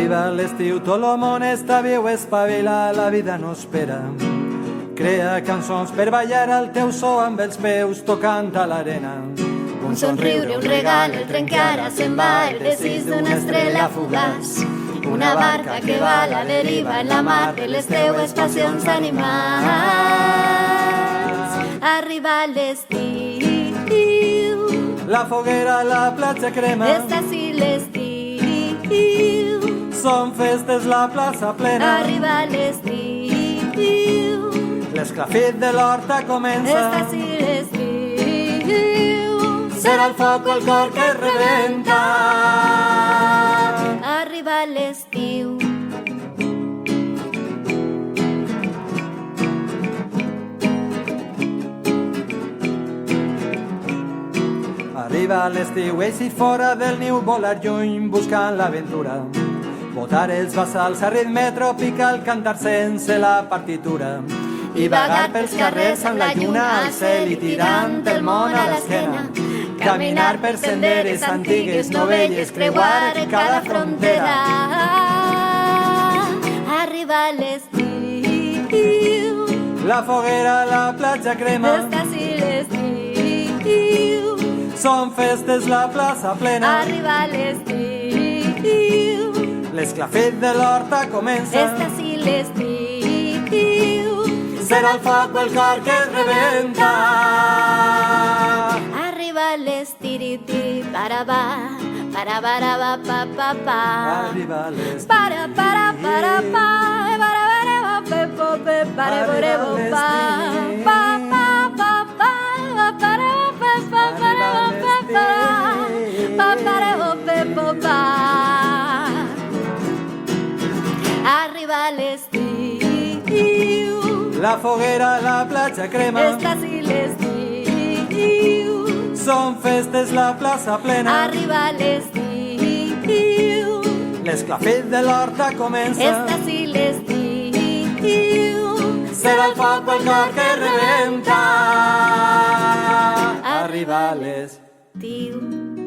Arriba l'estiu, tot el món està viu, espavila, la vida no espera. Crea cançons per ballar al teu so amb els peus tocant a l'arena. Un somriure, un regal, el tren que ara se'n va, el desig d'una estrella fugaç. Una barca que va a la deriva en la mar de les teues passions animals. Arriba l'estiu, la foguera a la platja crema. està sí l'estiu, Són festes, la plaça plena. arriba l'estiu, L'esclafit de l'horta comença. està sí l'estiu, Serà el foc o el cor que rebenta. arriba l'estiu. Arriba l'estiu, eixir fora del niu, volar lluny buscant l'aventura. Botar els bassals a ritme tropical, cantar sense la partitura. I vagar pels carrers amb la lluna al cel i tirant el món a l'esquena. Caminar per senderes antigues, novelles, creuar cada frontera. Arriba l'estiu, La foguera a la platja crema. està sí l'estiu, Són festes, la plaça plena. arriba l'estiu, L'esclafit de l'horta comença. està sí l'estiu, Serà el foc o el cor que rebenta. arriba l'estiriti, para ba pa pa pa. Arriba l'estiu. Para pa para ba pe po pe para bore bo pa pa pa pa pa para pe pa para pe pa para bo pe po pa. Arriba l'estiu, La foguera a la platja crema. està sí l'estiu, Són festes, la plaça plena. arriba l'estiu, L'esclafit de l'horta comença. està sí l'estiu, Serà el foc o el cor que rebenta. Arriba l'estiu. l'estiu.